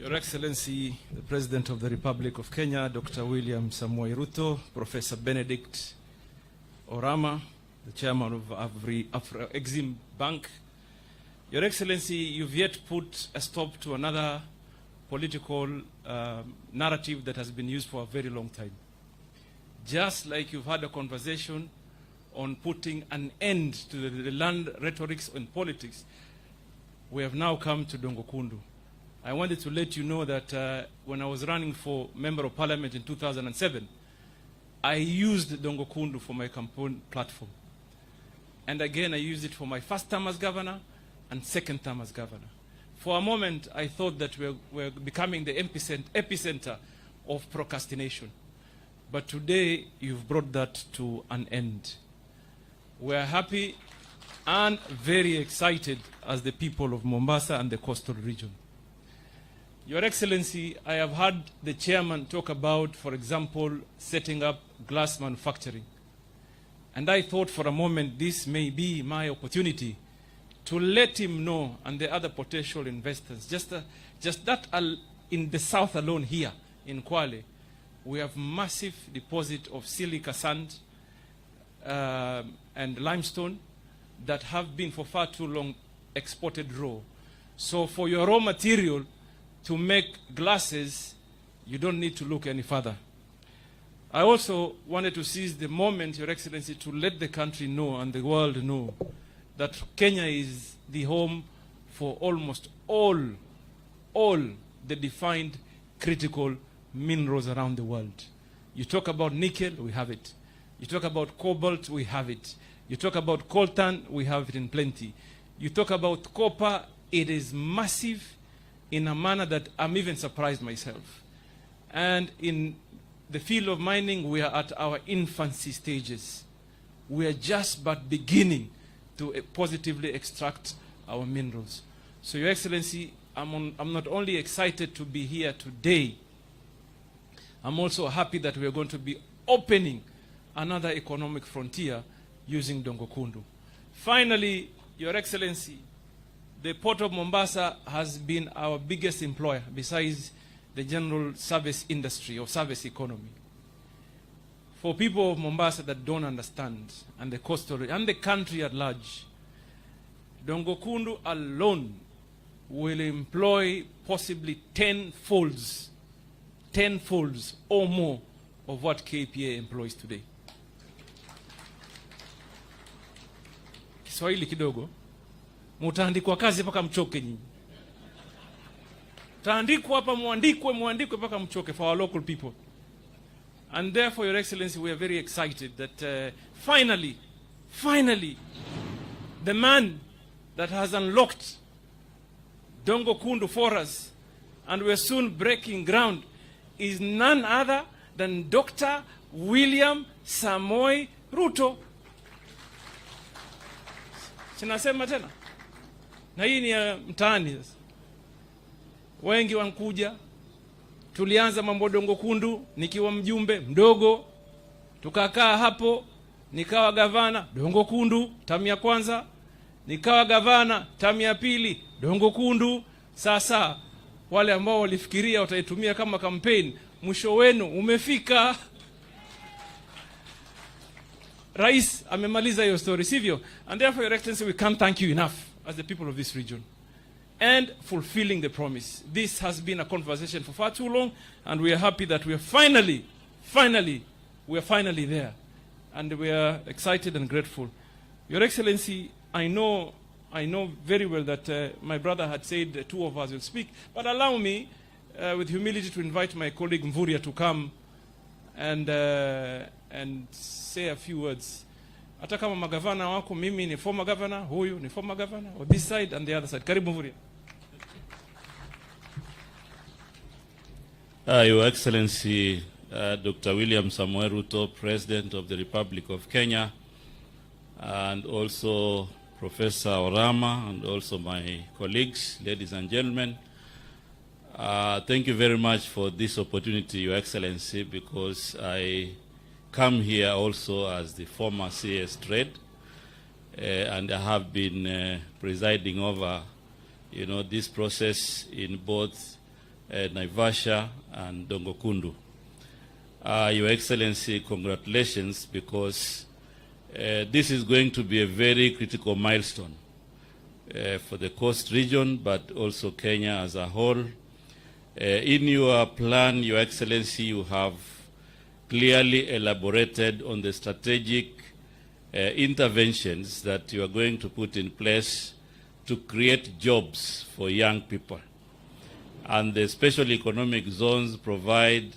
Your Excellency, the President of the Republic of Kenya, Dr. William Samoei Ruto, Professor Benedict Orama, the Chairman of Afro-Exim Bank. Your Excellency, you've yet put a stop to another political narrative that has been used for a very long time. Just like you've had a conversation on putting an end to the land rhetorics and politics, we have now come to Dongo Kundu. I wanted to let you know that when I was running for Member of Parliament in 2007, I used Dongo Kundu for my campaign platform. And again, I used it for my first term as governor and second term as governor. For a moment, I thought that we're becoming the epicenter of procrastination. But today, you've brought that to an end. We're happy and very excited as the people of Mombasa and the coastal region. Your Excellency, I have heard the chairman talk about, for example, setting up glass manufacturing. And I thought for a moment this may be my opportunity to let him know and the other potential investors, just that in the south alone here in Kwale, we have massive deposit of silica sand and limestone that have been for far too long exported raw. So for your raw material to make glasses, you don't need to look any further. I also wanted to seize the moment, Your Excellency, to let the country know and the world know that Kenya is the home for almost all the defined critical minerals around the world. You talk about nickel, we have it. You talk about cobalt, we have it. You talk about coltan, we have it in plenty. You talk about copper, it is massive in a manner that I'm even surprised myself. And in the field of mining, we are at our infancy stages. We are just but beginning to positively extract our minerals. So, Your Excellency, I'm not only excited to be here today, I'm also happy that we are going to be opening another economic frontier using Dongo Kundu. Finally, Your Excellency, the Port of Mombasa has been our biggest employer besides the general service industry or service economy. For people of Mombasa that don't understand, and the coastal and the country at large, Dongo Kundu alone will employ possibly 10 folds or more of what KPA employs today. Kiswahili kidogo. Mutaandikwa kazi paka mchoke nyinyi. Taandikwa hapa muandikwe paka mchoke for our local people. And therefore, Your Excellency, we are very excited that finally, the man that has unlocked Dongo Kundu for us, and we are soon breaking ground, is none other than Dr. William Samoei Ruto. Sinasema tena? Na hii ni mtaani sasa. Wengi wankuja. Tulianza mambo Dongo Kundu nikiwa mjumbe mdogo. Tukakaa hapo, nikawa gavana Dongo Kundu tamu ya kwanza, nikawa gavana tamu ya pili Dongo Kundu. Sasa wale ambao walifikiria wataitumia kama campaign, mwisho wenu umefika. Rais amemaliza hiyo story, sivyo? And therefore, Your Excellency, we can't thank you enough as the people of this region and fulfilling the promise. This has been a conversation for far too long, and we are happy that we are finally there, and we are excited and grateful. Your Excellency, I know very well that my brother had said the two of us will speak, but allow me with humility to invite my colleague Mvurya to come and say a few words. Hata kama magavana wako, mimi ni former governor, huyu ni former governor, or this side and the other side. Karibu Mvurya. Your Excellency, Dr. William Samoei Ruto, President of the Republic of Kenya, and also Professor Orama, and also my colleagues, ladies and gentlemen, thank you very much for this opportunity, Your Excellency, because I come here also as the former CS Trade, and I have been presiding over, this process in both Naivasha, and Dongokundu. Your Excellency, congratulations, because this is going to be a very critical milestone for the coast region, but also Kenya as a whole. In your plan, Your Excellency, you have clearly elaborated on the strategic interventions that you are going to put in place to create jobs for young people. And the special economic zones provide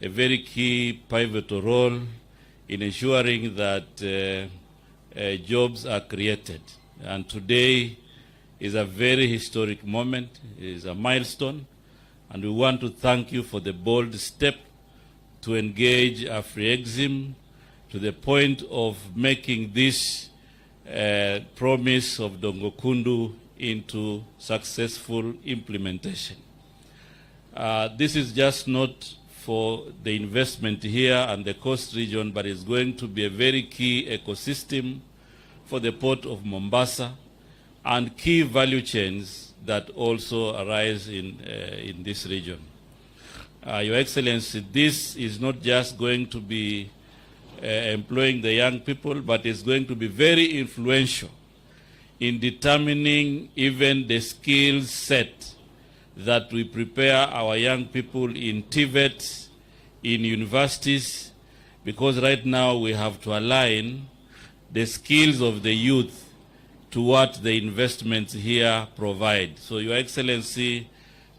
a very key pivotal role in ensuring that jobs are created. And today is a very historic moment, it is a milestone, and we want to thank you for the bold step to engage Afri-Exim to the point of making this promise of Dongokundu into successful implementation. This is just not for the investment here and the coast region, but it's going to be a very key ecosystem for the port of Mombasa and key value chains that also arise in this region. Your Excellency, this is not just going to be employing the young people, but it's going to be very influential in determining even the skill set that we prepare our young people in TVET, in universities, because right now we have to align the skills of the youth to what the investments here provide. So, Your Excellency,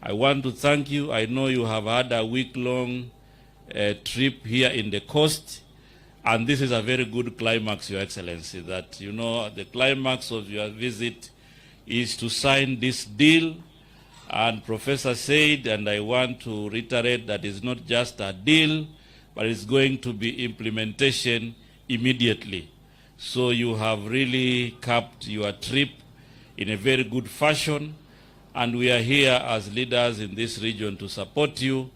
I want to thank you. I know you have had a week-long trip here in the coast, and this is a very good climax, Your Excellency, that, you know, the climax of your visit is to sign this deal. And Professor said, and I want to reiterate, that it's not just a deal, but it's going to be implementation immediately. So you have really capped your trip in a very good fashion, and we are here as leaders in this region to support you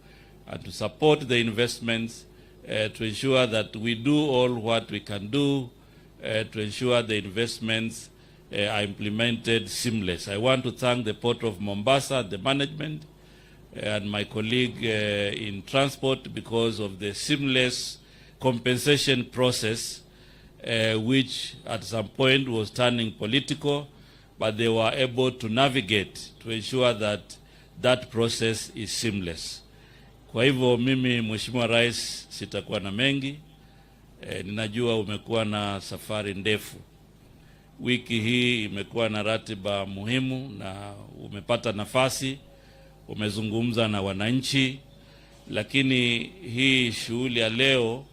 and to support the investments to ensure that we do all what we can do to ensure the investments are implemented seamless. I want to thank the Port of Mombasa, the management, and my colleague in transport because of the seamless compensation process, which at some point was turning political, but they were able to navigate to ensure that that process is seamless. Kwa hivyo mimi, Mheshimiwa Rais, sitakuwa na mengi. Ninajua umekuwa na safari ndefu. Wiki hii imekuwa na ratiba muhimu na umepata nafasi, umezungumza na wananchi, lakini hii shughuli ya leo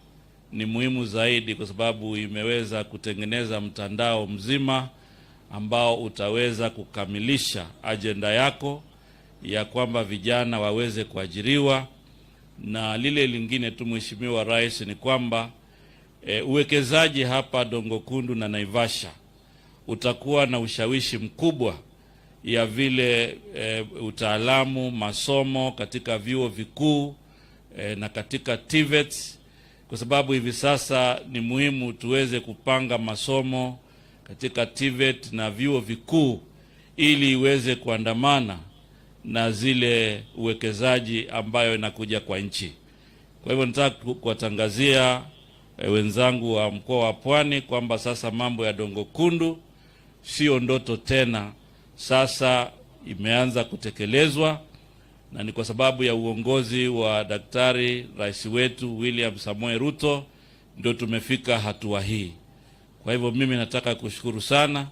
ni muhimu zaidi kwa sababu imeweza kutengeneza mtandao mzima ambao utaweza kukamilisha ajenda yako ya kwamba vijana waweze kuajiriwa. Na lile lingine tu, Mheshimiwa Rais, ni kwamba uwekezaji hapa Dongokundu na Naivasha utakuwa na ushawishi mkubwa ya vile utaalamu, masomo katika vyuo vikuu na katika TVET, kwa sababu hivi sasa ni muhimu tuweze kupanga masomo katika TVET na vyuo vikuu ili iweze kuandamana na zile uwekezaji ambayo inakuja kwa nchi. Kwa hivyo nataka kuwatangazia wenzangu wa mkoa wa Pwani kwamba sasa mambo ya Dongokundu sio ndoto tena, sasa imeanza kutekelezwa, na ni kwa sababu ya uongozi wa Daktari Rais wetu William Samoei Ruto ndio tumefika hatua hii. Kwa hivyo mimi nataka kushukuru sana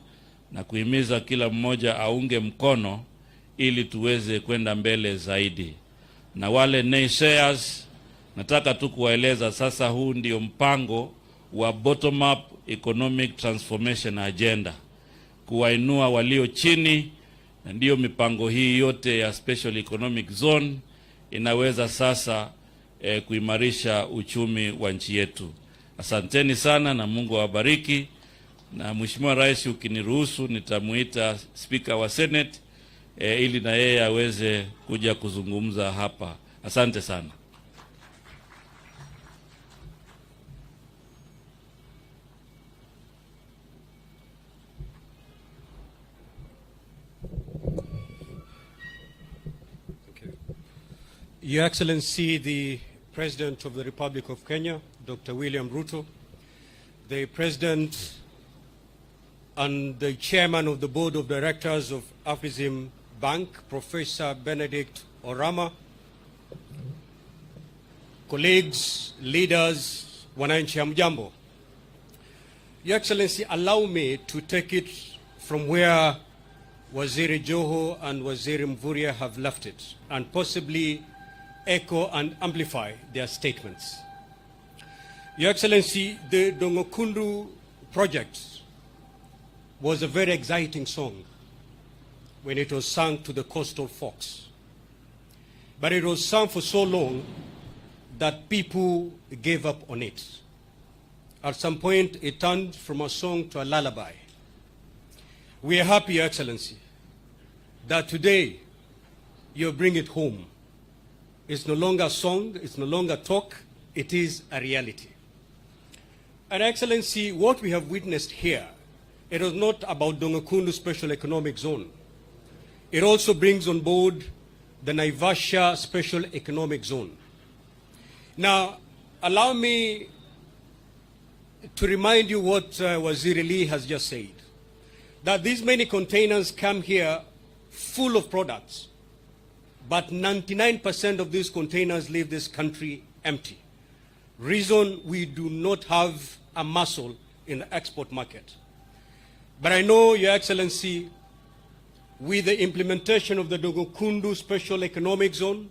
na kuhimiza kila mmoja aunge mkono ili tuweze kwenda mbele zaidi. Na wale naysayers, nataka tu kuwaeleza sasa huu ndio mpango wa bottom up economic transformation agenda, kuwainua walio chini, na ndiyo mipango hii yote ya special economic zone inaweza sasa kuimarisha uchumi wa nchi yetu. Asanteni sana na Mungu awabariki. Na Mheshimiwa Rais, ukiniruhusu nitamuita Speaker wa Senate ili na yeye aweze kuja kuzungumza hapa. Asante sana. Your Excellency, the President of the Republic of Kenya, Dr. William Ruto, the President and the Chairman of the Board of Directors of Afrexim Bank, Professor Benedict Orama, colleagues, leaders, wananchi hamjambo. Your Excellency, allow me to take it from where Waziri Joho and Waziri Mvurya have left it, and possibly echo and amplify their statements. Your Excellency, the Dongokundu project was a very exciting song when it was sung to the coastal folks. But it was sung for so long that people gave up on it. At some point, it turned from a song to a lullaby. We are happy, Your Excellency, that today you bring it home. It's no longer a song, it's no longer talk, it is a reality. And Excellency, what we have witnessed here, it was not about Dongokundu Special Economic Zone. It also brings on board the Naivasha Special Economic Zone. Now, allow me to remind you what Waziri Lee has just said, that these many containers come here full of products, but 99% of these containers leave this country empty. Reason, we do not have a muscle in the export market. But I know, Your Excellency, with the implementation of the Dongokundu Special Economic Zone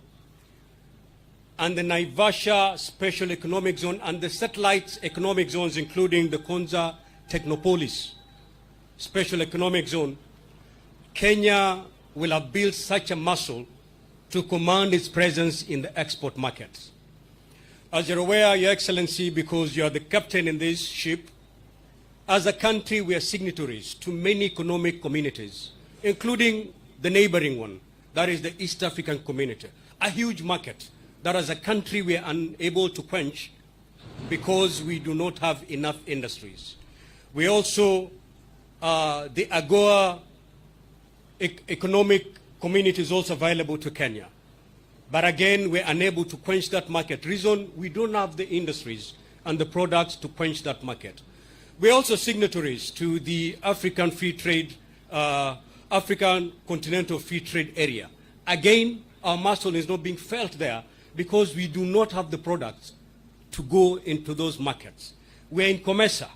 and the Naivasha Special Economic Zone and the satellite economic zones, including the Konza Technopolis Special Economic Zone, Kenya will have built such a muscle to command its presence in the export market. As you're aware, Your Excellency, because you are the captain in this ship, as a country we are signatories to many economic communities, including the neighboring one, that is the East African community, a huge market that as a country we are unable to quench because we do not have enough industries. We also, the AGOA economic community is also available to Kenya. But again, we're unable to quench that market. Reason, we don't have the industries and the products to quench that market. We're also signatories to the African Free Trade, African Continental Free Trade Area. Again, our muscle is not being felt there because we do not have the products to go into those markets. We're in COMESA,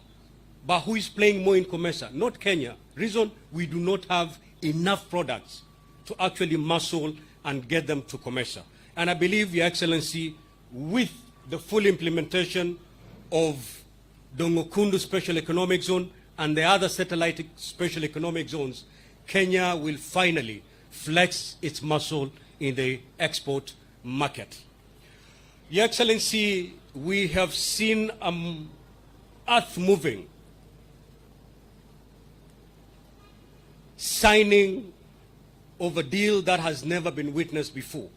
but who is playing more in COMESA? Not Kenya. Reason, we do not have enough products to actually muscle and get them to COMESA. And I believe, Your Excellency, with the full implementation of Dongokundu Special Economic Zone and the other satellite special economic zones, Kenya will finally flex its muscle in the export market. Your Excellency, we have seen earth moving, signing of a deal that has never been witnessed before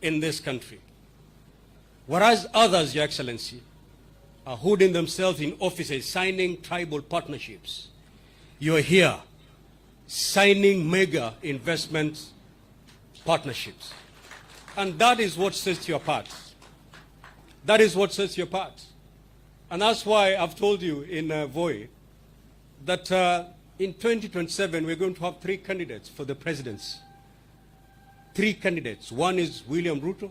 in this country. Whereas others, Your Excellency, are holding themselves in offices, signing tribal partnerships. You are here signing mega investment partnerships. And that is what sets you apart. That is what sets you apart. And that's why I've told you in Voi that in 2027 we're going to have 3 candidates for the presidency. 3 candidates. One is William Ruto,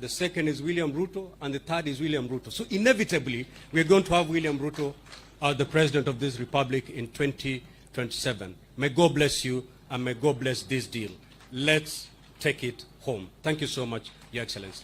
the second is William Ruto, and the third is William Ruto. So inevitably, we're going to have William Ruto as the president of this republic in 2027. May God bless you, and may God bless this deal. Let's take it home. Thank you so much, Your Excellency.